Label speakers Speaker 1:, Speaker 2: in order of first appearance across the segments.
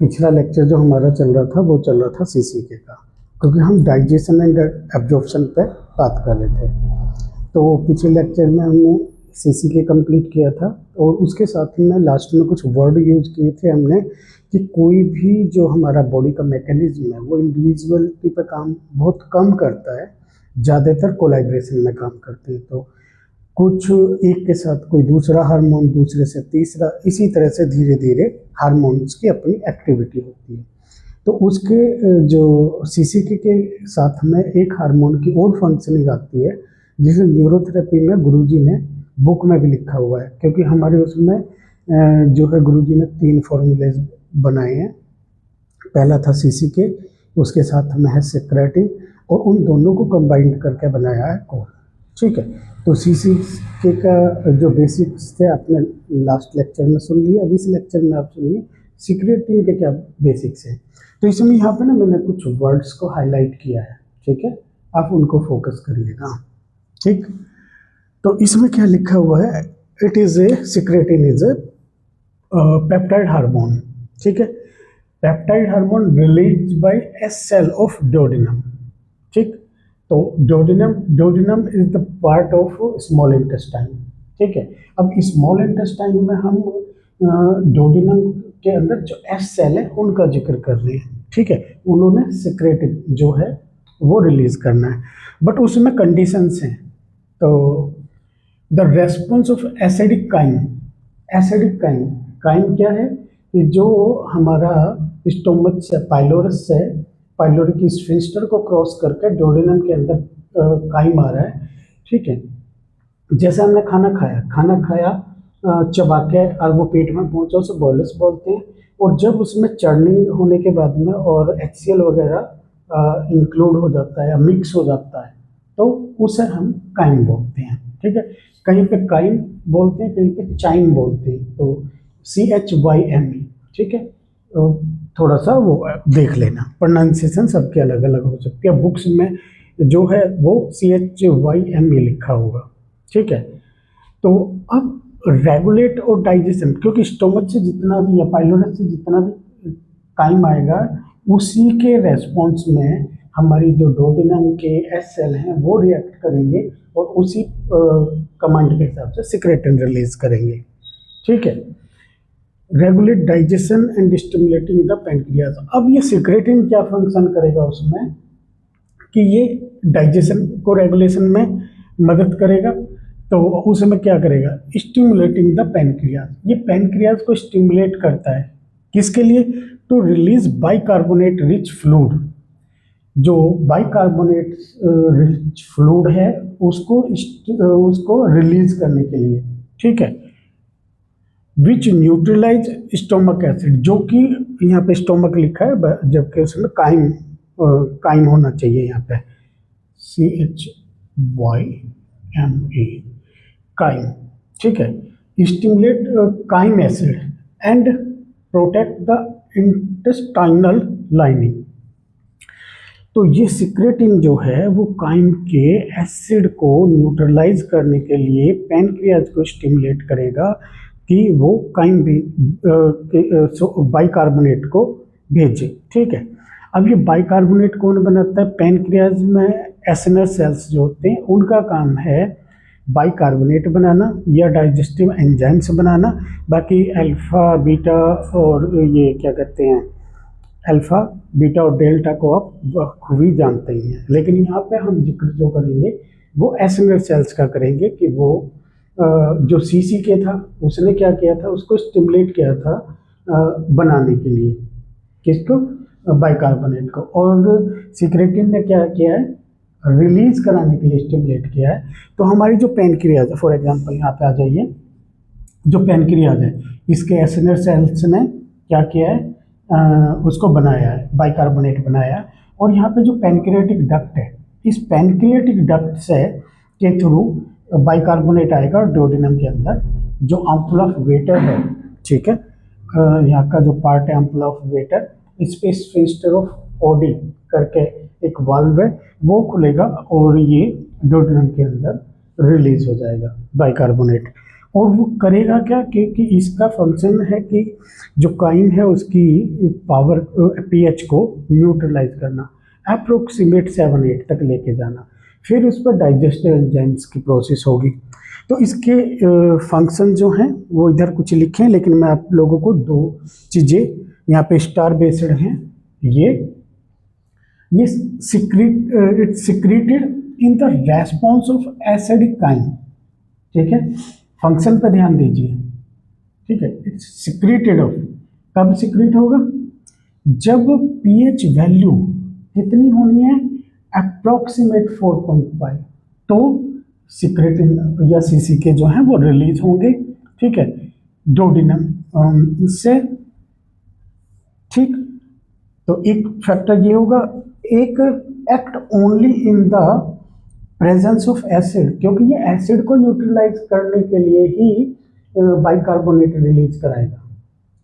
Speaker 1: पिछला लेक्चर जो हमारा चल रहा था वो चल रहा था सीसीके का, क्योंकि हम डाइजेशन एंड एब्जॉर्प्शन पे बात कर रहे थे। तो पिछले लेक्चर में हमने सीसीके कंप्लीट किया था और उसके साथ ही में लास्ट में कुछ वर्ड यूज किए थे हमने कि कोई भी जो हमारा बॉडी का मैकेनिज्म है वो इंडिविजुअलिटी पे काम बहुत कम करता है, ज़्यादातर कोलैबोरेशन में काम करते हैं। तो कुछ एक के साथ कोई दूसरा हार्मोन, दूसरे से तीसरा, इसी तरह से धीरे धीरे हार्मोन्स की अपनी एक्टिविटी होती है। तो उसके जो सीसीके के साथ में एक हार्मोन की और फंक्शनिंग आती है, जिसे न्यूरोथेरेपी में गुरुजी ने बुक में भी लिखा हुआ है, क्योंकि हमारे उसमें जो है गुरुजी ने 3 फॉर्मूले बनाए हैं। पहला था सीसीके, उसके साथ में है सेक्रेटिन, और उन दोनों को कंबाइंड करके बनाया है कोर। ठीक है, तो सीसीके का जो बेसिक्स थे आपने लास्ट लेक्चर में सुन लिया। अभी इस लेक्चर में आप सुनिए सेक्रेटिन के क्या बेसिक्स हैं। तो इसमें यहाँ पे ना मैंने कुछ वर्ड्स को हाईलाइट किया है, ठीक है, आप उनको फोकस करिएगा। ठीक, तो इसमें क्या लिखा हुआ है, it is a secretin is a peptide hormone. ठीक है, peptide hormone release by a cell of duodenum. ठीक, तो duodenum is the part of small intestine. ठीक है, अब स्मॉल इंटेस्टाइन में हम डोडेनम के अंदर जो एस सेल है उनका जिक्र कर रहे हैं। ठीक है, उन्होंने सेक्रेटिन जो है वो रिलीज करना है, बट उसमें कंडीशंस हैं। तो the response of acidic chyme, acidic chyme, chyme क्या है कि जो हमारा स्टोमच से पाइलोरस से पाइलोरिक स्फिंक्टर को क्रॉस करके डोडेनम के अंदर काइम आ रहा है। ठीक है, जैसे हमने खाना खाया चबा के और वो पेट में पहुंचा उसे बोलस बोलते हैं, और जब उसमें चर्निंग होने के बाद में और HCl वगैरह इंक्लूड हो जाता है या मिक्स हो जाता है तो उसे हम काइम बोलते हैं। ठीक है, कहीं पे काइम बोलते हैं, कहीं पे चाइम बोलते हैं, तो CHYME। ठीक है, तो थोड़ा सा वो देख लेना, प्रोनाउंसिएशन सबके अलग अलग हो सकती है। बुक्स में जो है वो CHYME लिखा होगा। ठीक है, तो अब रेगुलेट और डाइजेशन, क्योंकि स्टोमच से जितना भी या पाइलोरस से जितना भी काइम आएगा उसी के रेस्पॉन्स में हमारी जो डोडेनम के एस सेल हैं वो रिएक्ट करेंगे और उसी कमांड के हिसाब से सेक्रेटिन रिलीज करेंगे। ठीक है, regulate digestion and stimulating the pancreas. अब ये सेक्रेटिन क्या फंक्शन करेगा उसमें कि ये डाइजेशन को रेगुलेशन में मदद करेगा। तो उसमें क्या करेगा, स्टिमुलेटिंग द पैनक्रियाज, ये पैनक्रियाज को स्टिमुलेट करता है, किसके लिए, to release bicarbonate rich fluid. जो बाइकार्बोनेट रिच फ्लूइड है उसको रिलीज करने के लिए। ठीक है, विच न्यूट्रलाइज स्टोमक एसिड, जो कि यहाँ पे स्टोमक लिखा है जबकि उसमें काइम होना चाहिए, यहाँ पे CHYME, काइम। ठीक है, stimulate crime acid and protect the intestinal lining. तो ये सेक्रेटिन जो है वो काइम के एसिड को न्यूट्रलाइज करने के लिए पैनक्रियाज को स्टिमुलेट करेगा कि वो काइम भी बाइकार्बोनेट को भेजे। ठीक है, अब ये बाइकार्बोनेट कौन बनाता है, पैनक्रियाज में एसिनर सेल्स जो होते हैं उनका काम है बाइकार्बोनेट बनाना या डाइजेस्टिव एंजाइम्स बनाना। बाकी अल्फा बीटा और ये क्या कहते हैं, अल्फा बीटा और डेल्टा को आप बखूबी जानते ही हैं, लेकिन यहाँ पे हम जिक्र जो करेंगे वो एसिनर सेल्स का करेंगे कि वो जो सीसीके था उसने क्या किया था, उसको स्टिमुलेट किया था बनाने के लिए, किसको, बाइकार्बोनेट को, और सेक्रेटिन ने क्या किया है, रिलीज कराने के लिए स्टिमुलेट किया है। तो हमारी जो पैनक्रियाज है, फॉर एग्जांपल यहाँ पे आ जाइए, जो पैनक्रियाज है इसके एसिनर सेल्स ने क्या किया है, उसको बनाया है, बाइकार्बोनेट बनाया है। और यहाँ पे जो पैनक्रियाटिक डक्ट है, इस पैनक्रियाटिक डक्ट से के थ्रू बाइकार्बोनेट आएगा डोडेनम के अंदर, जो अम्पुला ऑफ वेटर है। ठीक है, यहाँ का जो पार्ट है अम्पुला ऑफ वेटर, इस पे स्फिंक्टर ऑफ ओडी करके एक वाल्व है, वो खुलेगा और ये डोडेनम के अंदर रिलीज हो जाएगा बाइकार्बोनेट। और वो करेगा क्या कि इसका फंक्शन है कि जो काइम है उसकी पावर पीएच को न्यूट्रलाइज करना, अप्रोक्सीमेट 7-8 तक लेके जाना, फिर उस पर डाइजेस्टिव एंजाइम्स की प्रोसेस होगी। तो इसके फंक्शन जो हैं वो इधर कुछ लिखे हैं, लेकिन मैं आप लोगों को दो चीज़ें यहाँ पे स्टार बेस्ड हैं। ये secrete its secreted in the response of acidic chyme. ठीक है, फंक्शन पर ध्यान दीजिए। ठीक है, इट्स सिक्रीटेड ऑफ, कब सिक्रीट होगा, जब पीएच वैल्यू कितनी होनी है, अप्रोक्सीमेट 4.5, तो सिक्रेटिन या सीसीके जो है वो रिलीज होंगे। ठीक है, डोडिनम से। ठीक, तो एक फैक्टर ये होगा, एक act only in the presence of acid, क्योंकि ये एसिड को न्यूट्रलाइज करने के लिए ही बाइकार्बोनेट रिलीज कराएगा।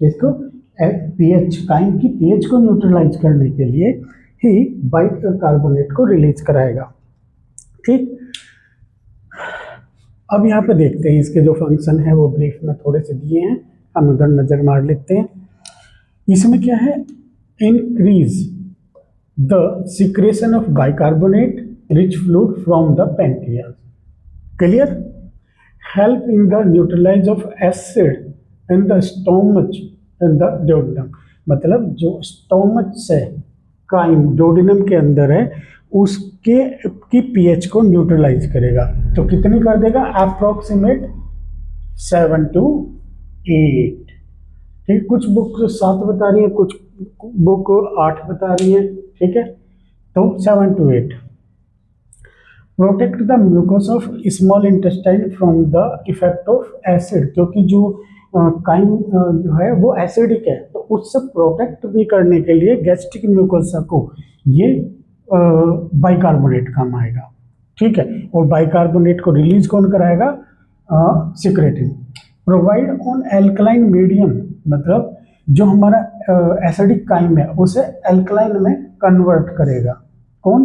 Speaker 1: इसको पीएच काइम की पीएच को न्यूट्रलाइज करने के लिए ही बाइकार्बोनेट को रिलीज कराएगा। ठीक, अब यहाँ पे देखते हैं इसके जो फंक्शन है वो ब्रीफ में थोड़े से दिए हैं, हम उधर नजर मार लेते हैं। इसमें क्या है, increase the secretion of bicarbonate rich fluid from the pancreas. Clear, help in the neutralize of acid in the stomach in the duodenum, मतलब जो स्टोमच से काइम डोडिनम के अंदर है उसके की पीएच को न्यूट्रलाइज करेगा। तो कितनी कर देगा, अप्रोक्सीमेट 7 to 8। ठीक, कुछ बुक 7 बता रही है, कुछ बुक 8 बता रही है। ठीक है, तो 7 to 8। Protect the mucus of small intestine from the effect of acid, क्योंकि जो काइम जो है वो एसिडिक है, तो उससे प्रोटेक्ट भी करने के लिए गैस्ट्रिक म्यूकोसा को ये बाइकार्बोनेट काम आएगा। ठीक है, और बाइकार्बोनेट को रिलीज कौन कराएगा, secretin. Provide on alkaline medium, मतलब जो हमारा एसिडिक काइम है उसे एल्कलाइन में कन्वर्ट करेगा कौन,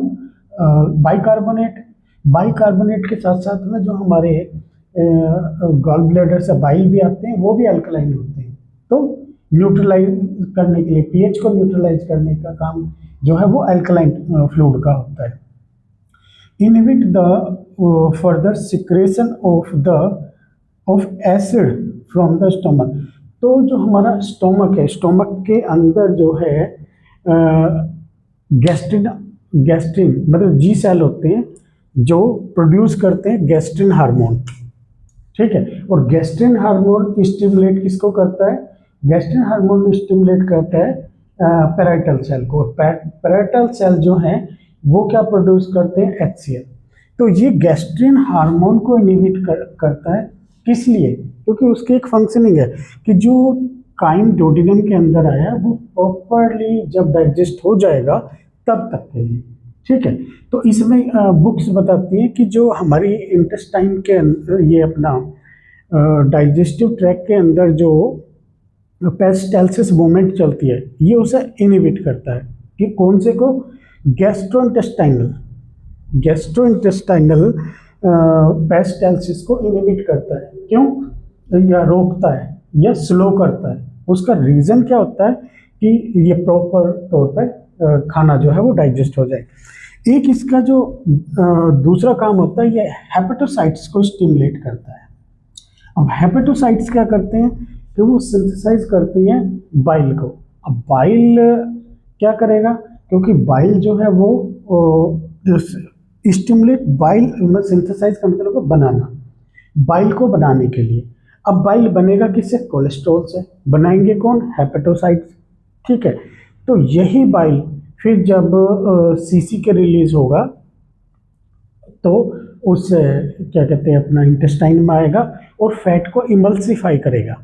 Speaker 1: बाइकार्बोनेट। बाइकार्बोनेट के साथ साथ में जो हमारे गॉल ब्लैडर से बाइल भी आते हैं वो भी अल्कलाइन होते हैं, तो न्यूट्रलाइज करने के लिए पीएच को न्यूट्रलाइज करने का काम जो है वो अल्कलाइन फ्लूइड का होता है। Inhibit the further secretion of acid from the stomach, तो जो हमारा स्टोमक है, स्टोमक के अंदर जो है गैस्ट्रिन मतलब जी सेल होते हैं जो प्रोड्यूस करते हैं गैस्ट्रिन हार्मोन। ठीक है, और गैस्ट्रिन हार्मोन स्टिमुलेट किसको करता है, गैस्ट्रिन हार्मोन स्टिमुलेट करता है पैराइटल सेल को। पैराइटल सेल जो है वो क्या प्रोड्यूस करते हैं, HCl। तो ये गैस्ट्रिन हार्मोन को इनहिबिट करता है, किस लिए, क्योंकि उसकी एक फंक्शनिंग है कि जो काइम डोडिनम के अंदर आया वो प्रॉपरली जब डाइजेस्ट हो जाएगा तब तक के लिए। ठीक है, तो इसमें बुक्स बताती हैं कि जो हमारी इंटेस्टाइन के अंदर ये अपना डाइजेस्टिव ट्रैक के अंदर जो पेरिस्टालसिस मूवमेंट चलती है ये उसे इनहिबिट करता है कि कौन से को, गैस्ट्रोइंटेस्टाइनल पेरिस्टालसिस को इनहिबिट करता है। क्यों, या रोकता है या स्लो करता है। उसका रीज़न क्या होता है कि ये प्रॉपर तौर पर खाना जो है वो डाइजेस्ट हो जाए। एक इसका जो दूसरा काम होता है ये हेपेटोसाइट्स को स्टिमुलेट करता है। अब हेपेटोसाइट्स क्या करते हैं कि वो सिंथेसाइज करती हैं बाइल को। अब बाइल क्या करेगा, क्योंकि बाइल जो है वो स्टिमुलेट बाइल में सिंथेसाइज का मतलब है बनाना, बाइल को बनाने के लिए। अब बाइल बनेगा किससे, कोलेस्ट्रॉल से। बनाएंगे कौन, हेपेटोसाइट्स। ठीक है, तो यही बाइल फिर जब सीसी के रिलीज होगा तो उस क्या कहते हैं अपना इंटेस्टाइन में आएगा और फैट को इमल्सिफाई करेगा।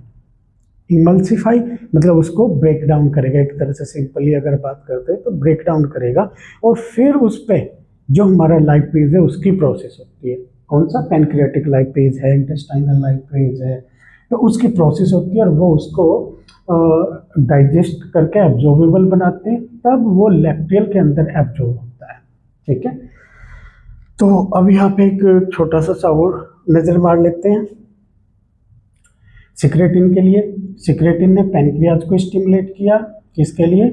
Speaker 1: इमल्सिफाई मतलब उसको ब्रेक डाउन करेगा, एक तरह से सिंपली अगर बात करते हैं तो ब्रेक डाउन करेगा, और फिर उस पर जो हमारा लाइपेज है उसकी प्रोसेस होती है। कौन सा, पैनक्रियाटिक लाइपेज है, इंटेस्टाइनल लाइपेज है, तो उसकी प्रोसेस होती है और वो उसको डाइजेस्ट करके एब्जॉर्बेबल बनाते हैं, तब वो लैक्टियल के अंदर एब्जॉर्ब होता है। ठीक है, तो अब यहाँ पे एक छोटा सा और नज़र मार लेते हैं। सिक्रेटिन के लिए, सिक्रेटिन ने पैनक्रियाज को स्टिमुलेट किया, किसके लिए,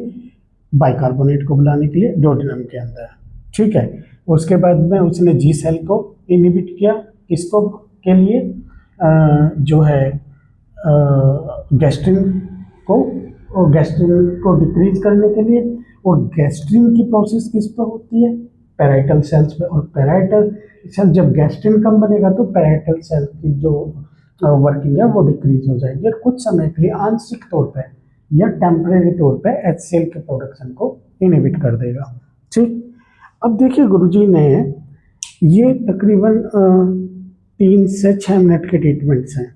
Speaker 1: बाइकार्बोनेट को बुलाने के लिए डोडेनम के अंदर, ठीक है। उसके बाद में उसने जी सेल को इनहिबिट किया, किसको के लिए, जो है गैस्ट्रिन को, और गैस्ट्रिन को डिक्रीज करने के लिए। और गैस्ट्रिन की प्रोसेस किस पर होती है, पैराइटल सेल्स पे, और पैराइटल सेल जब गैस्ट्रिन कम बनेगा तो पैराइटल सेल की जो वर्किंग है वो डिक्रीज हो जाएगी, और कुछ समय के लिए आंशिक तौर पे या टेम्परेरी तौर पे HCl के प्रोडक्शन को इनहिबिट कर देगा, ठीक। अब देखिए गुरुजी ने ये तकरीबन 3 से 6 मिनट के ट्रीटमेंट्स हैं,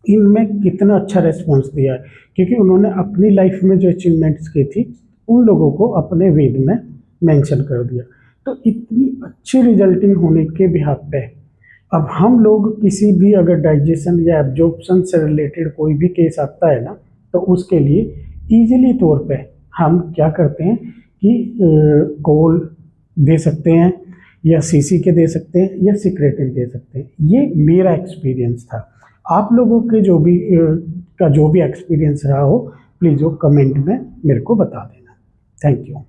Speaker 1: इनमें कितना अच्छा रिस्पॉन्स दिया है, क्योंकि उन्होंने अपनी लाइफ में जो अचीवमेंट्स की थी उन लोगों को अपने वेद में मेंशन कर दिया। तो इतनी अच्छी रिजल्टिंग होने के बिहाफ पे अब हम लोग किसी भी अगर डाइजेशन या एब्जॉर्प्शन से रिलेटेड कोई भी केस आता है ना, तो उसके लिए ईजिली तौर पे हम क्या करते हैं कि कोल दे सकते हैं, या सीसी के दे सकते हैं, या सिक्रेटिन दे सकते हैं। ये मेरा एक्सपीरियंस था। आप लोगों के जो भी एक्सपीरियंस रहा हो, प्लीज़ वो कमेंट में मेरे को बता देना। Thank you.